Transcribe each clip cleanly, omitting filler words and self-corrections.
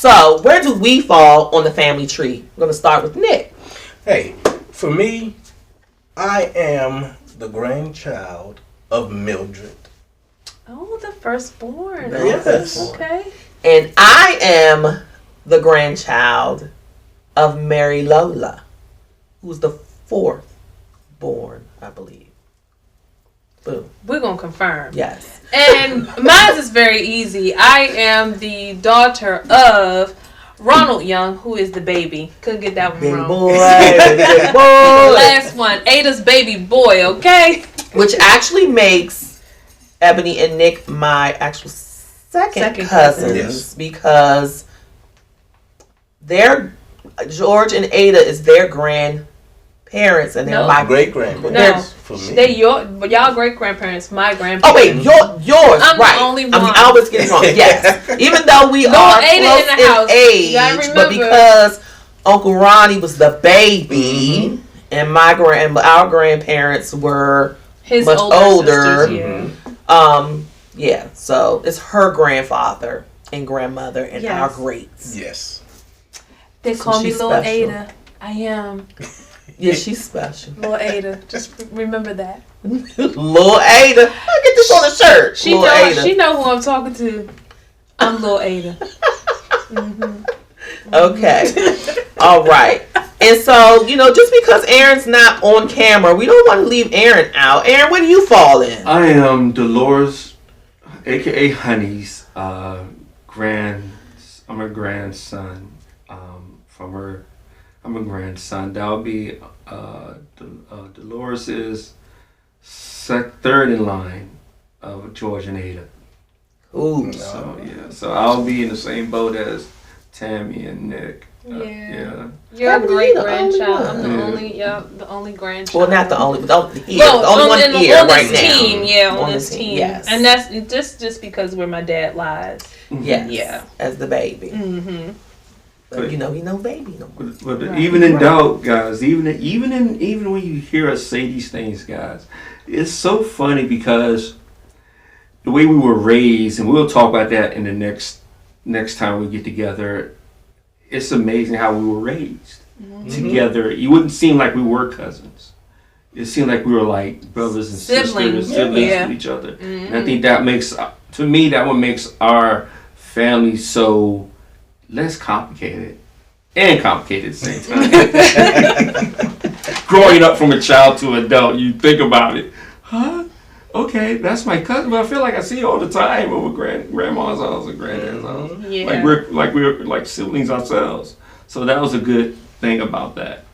So, where do we fall on the family tree? I'm going to start with Nick. Hey, for me, I am the grandchild of Mildred. Oh, the firstborn. Yes. Okay. And I am the grandchild of Mary Lola, who's the fourth born, I believe. Boom. We're going to confirm. Yes. And mine is very easy. I am the daughter of Ronald Young, who is the baby. Couldn't get that one Big wrong. boy, big boy. Last one, Ada's baby boy, okay? Which actually makes Ebony and Nick my actual second cousins. Yes. Because George and Ada is their grandparents, and they're No. my Great-grandparents. No. For me. They y'all great grandparents, my grandparents. Oh wait, yours, I'm right? the only one. I always get it wrong. Yes, even though we are Ada close in the house. You in gotta age, remember. but because Uncle Ronnie was the baby, and our grandparents were His much older. sisters, yeah. Yeah. So it's her grandfather and grandmother and Yes. our greats. Yes. They So call me she's Little special. Ada. I am Yeah, she's special. Little Ada. Just remember that. Little Ada. I'll get this on the shirt. She Little Ada. She know who I'm talking to. I'm Little Ada. Okay. All right. And so, just because Aaron's not on camera, we don't want to leave Aaron out. Aaron, where do you fall in? I am Dolores, aka Honey's I'm her grandson. From her, I'm a grandson. That'll be Dolores is third in line of George and Ada. Ooh. So yeah, so I'll be in the same boat as Tammy and Nick. Yeah. Yeah. You're a Tammy, great the only grandchild. one. I'm the Yeah. the only grandchild. Well, not the only, but the only Well, one on here right this now. team, yeah, on the this team. Yes. And that's just because where my dad lies. Yes. Yeah. As the baby. Mm-hmm. But he no baby no more. But Right. even in doubt, guys, even when you hear us say these things, guys, it's so funny because the way we were raised, and we'll talk about that in the next time we get together. It's amazing how we were raised together. You wouldn't seem like we were cousins. It seemed like we were like brothers and Siblings. sisters, siblings Yeah. with each other. And I think that makes, to me, that one makes our family so less complicated and complicated at the same time. Growing up from a child to adult, you think about it. Huh? Okay, that's my cousin, but I feel like I see you all the time over grandma's house and granddad's house. Yeah. Like we're like siblings ourselves. So that was a good thing about that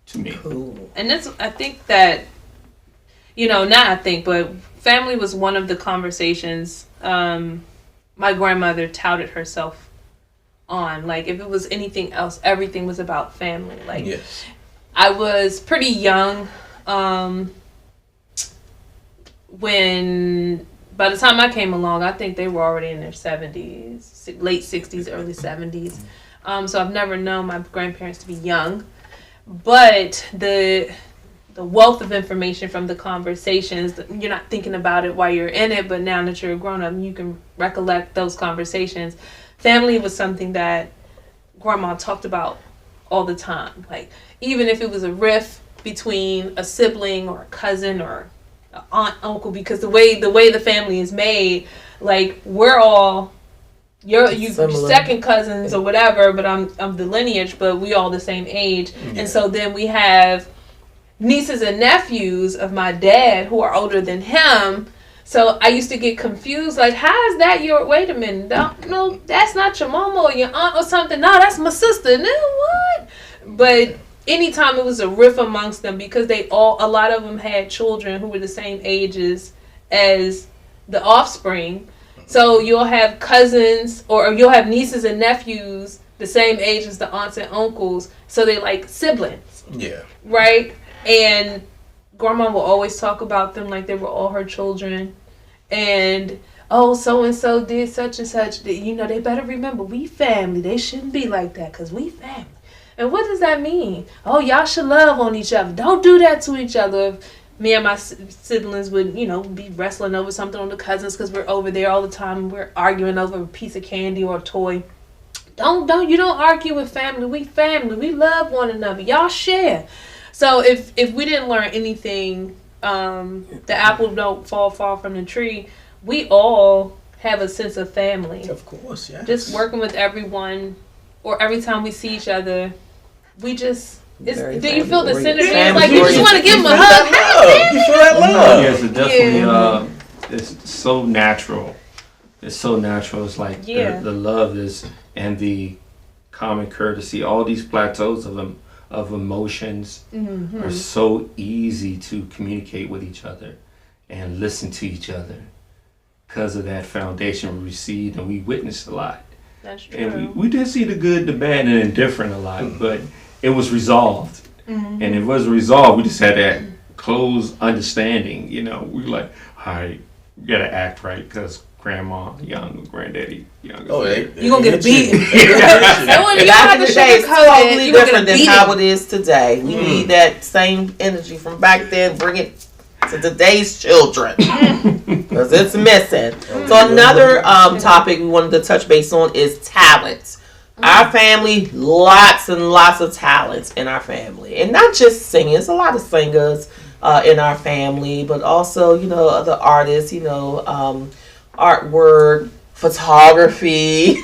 to me. Cool. And I think that, not I think, but family was one of the conversations my grandmother touted herself on. Like, if it was anything else, everything was about family. Like, Yes. I was pretty young when, by the time I came along, I think they were already in their 70s, late 60s, early 70s. So I've never known my grandparents to be young. But the wealth of information from the conversations, you're not thinking about it while you're in it, but now that you're a grown-up, you can recollect those conversations. Family was something that Grandma talked about all the time. Like, even if it was a rift between a sibling or a cousin or an aunt, uncle, because the way the family is made, like, we're all you Similar. second cousins or whatever, but I'm the lineage, but we all the same age. Yeah. And so then we have nieces and nephews of my dad who are older than him. So I used to get confused, like, how is that wait a minute, no, that's not your mama or your aunt or something. No, that's my sister. No, what? But anytime it was a rift amongst them, because a lot of them had children who were the same ages as the offspring. So you'll have cousins or you'll have nieces and nephews the same age as the aunts and uncles. So they're like siblings. Yeah. Right? And Grandma will always talk about them like they were all her children. And, oh, so-and-so did such and such. They better remember, we family. They shouldn't be like that because we family. And what does that mean? Oh, y'all should love on each other. Don't do that to each other. Me and my siblings would, be wrestling over something on the cousins because we're over there all the time. We're arguing over a piece of candy or a toy. You don't argue with family. We family. We love one another. Y'all share. So if we didn't learn anything, the apple don't fall far from the tree. We all have a sense of family. Of course, yeah. Just working with everyone, or every time we see each other, we just. Do you feel the synergy? It's like you just want to give them a hug. You feel that love? Yes, it definitely. It's so natural. It's so natural. It's like the love is, and the common courtesy. All these plateaus of emotions are so easy to communicate with each other and listen to each other because of that foundation we received, and we witnessed a lot. That's true. And we did see the good, the bad, and indifferent a lot, but it was resolved. And it was resolved. We just had that close understanding. We were like, all right, we got to act right because grandma young, granddaddy young. Oh, you're going to get beaten. And back in the day, it's totally different than how it is today. We need that same energy from back then, bring it to today's children because it's missing. So another topic we wanted to touch base on is talent. Our family, lots and lots of talents in our family, and not just singing. There's a lot of singers in our family, but also other artists. Artwork, photography,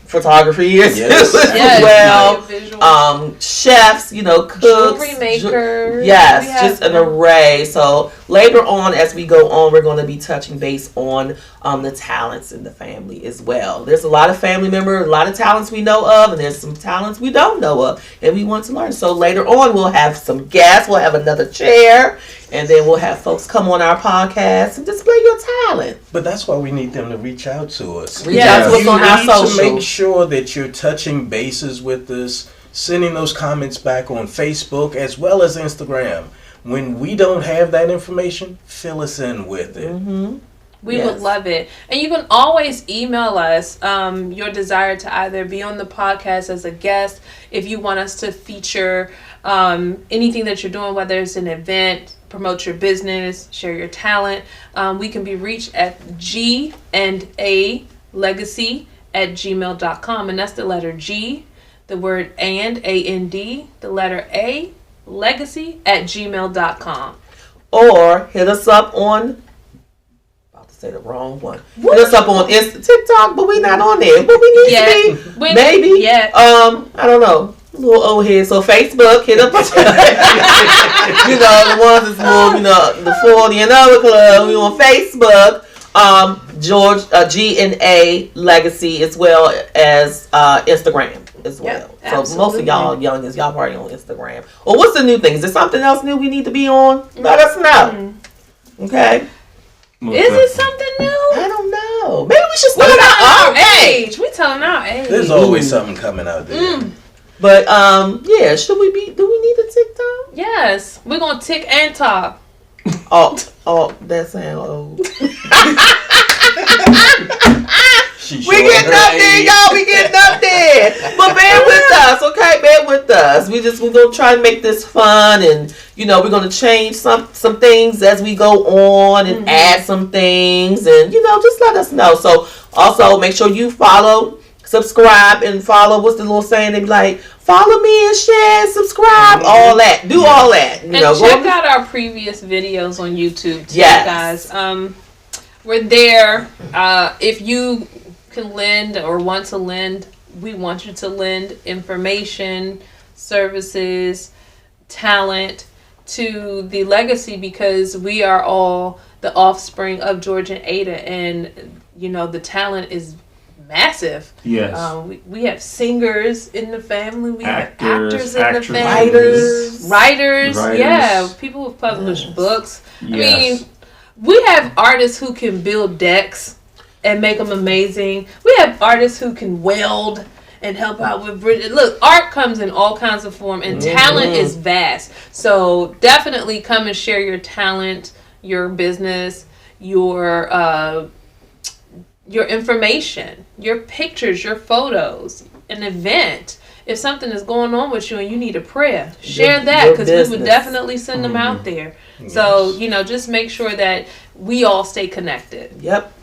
photography as well. Chefs, cooks, jewelry makers. Yes, just an array. So later on, as we go on, we're going to be touching base on the talents in the family as well. There's a lot of family members, a lot of talents we know of, and there's some talents we don't know of, and we want to learn. So later on, we'll have some guests. We'll have another chair, and then we'll have folks come on our podcast and display your talent. But that's why we need them to reach out to us. Reach out to us on our socials. To make sure that you're touching bases with us, sending those comments back on Facebook as well as Instagram. When we don't have that information, fill us in with it. We would love it. And you can always email us your desire to either be on the podcast as a guest, if you want us to feature anything that you're doing, whether it's an event, promote your business, share your talent. We can be reached at GandALegacy@gmail.com. And that's the letter G, the word A-N-D, the letter A, legacy@gmail.com. Or hit us up on, about to say the wrong one. Hit us up on TikTok, but we not on there. But we need to be. Maybe. Yeah. I don't know. A little old head. So Facebook, hit up. The ones that's more, the 40 and over club. We on Facebook. G&A Legacy, as well as Instagram as well. So most of y'all youngins, y'all probably on Instagram. Well, what's the new thing? Is there something else new we need to be on? Let us know. Okay. Is it something new? I don't know. Maybe we should start our age. We telling our age. There's always something coming out there. But do we need a TikTok? Yes. We're gonna tick and talk. Oh, that sound old. We getting up there, y'all. We getting up there. But bear with us, okay? Bear with us. We're gonna try to make this fun, and we're gonna change some things as we go on, and add some things, and just let us know. So also make sure you follow, subscribe, and follow. What's the little saying? They be like, follow me and share, subscribe, all that. Do all that. And check out our previous videos on YouTube too, guys. We're there. If you can lend or want to lend, we want you to lend information, services, talent to the legacy, because we are all the offspring of George and Ada, and the talent is massive. Yes. We have singers in the family. We have actors in the family. Writers. Yeah. People who publish books. Yes. I mean, we have artists who can build decks and make them amazing. We have artists who can weld and help out with Bridget. Look, art comes in all kinds of form, and talent is vast. So definitely come and share your talent, your business, your information, your pictures, your photos, an event. If something is going on with you and you need a prayer, share that, because we would definitely send them out there. Yes. So, just make sure that we all stay connected. Yep,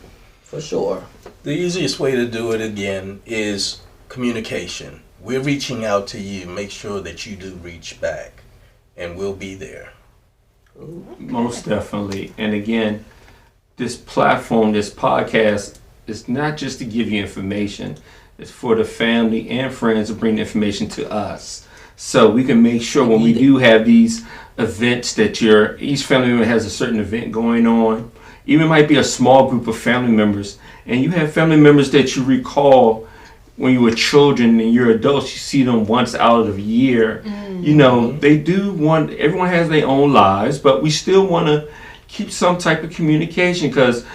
for sure. The easiest way to do it again is communication. We're reaching out to you. Make sure that you do reach back, and we'll be there. Most definitely. And again, this platform, this podcast, is not just to give you information. It's for the family and friends to bring the information to us. So we can make sure when we do have these events that each family member has a certain event going on. Even might be a small group of family members. And you have family members that you recall when you were children and you're adults, you see them once out of a year. You know, everyone has their own lives, but we still want to keep some type of communication, because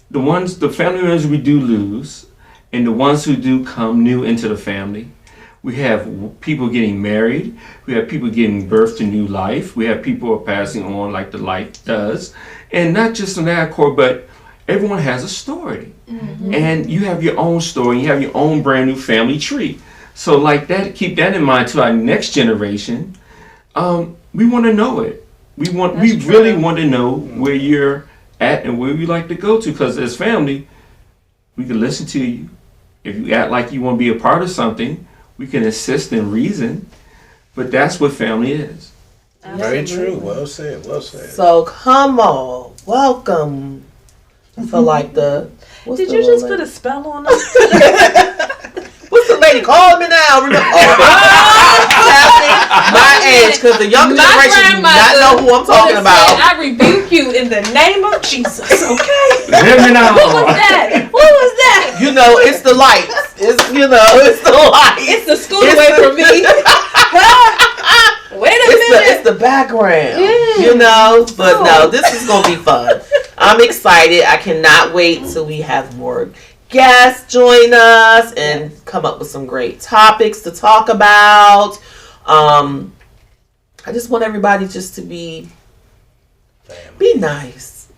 the family members we do lose and the ones who do come new into the family, we have people getting married, we have people giving birth to new life, we have people who are passing on like the life does, and not just on that accord, but everyone has a story. And you have your own story, you have your own brand new family tree. So like that, keep that in mind to our next generation. We want to know it. We really want to know where you're at and where we like to go to, because as family, we can listen to you. If you act like you want to be a part of something, we can assist and reason. But that's what family is. Absolutely. Very true. Well said. Well said. So come on, welcome. I feel like Did you just put a spell on us? What's the lady? Call me now. My age, because the younger generation do not know who I'm talking about. I rebuke you in the name of Jesus, okay? Hear me now. What was that? What was that? You know, it's the lights. It's the lights. It's the scoot away from me. Wait a minute. It's the background. You know? But no, this is going to be fun. I'm excited. I cannot wait till we have more guests join us and come up with some great topics to talk about. I just want everybody just to be nice.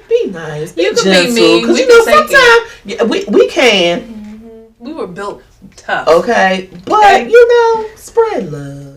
Be nice. Be You can gentle, be mean. because We you know can sometimes we can. We were built tough. Okay, but you know, spread love.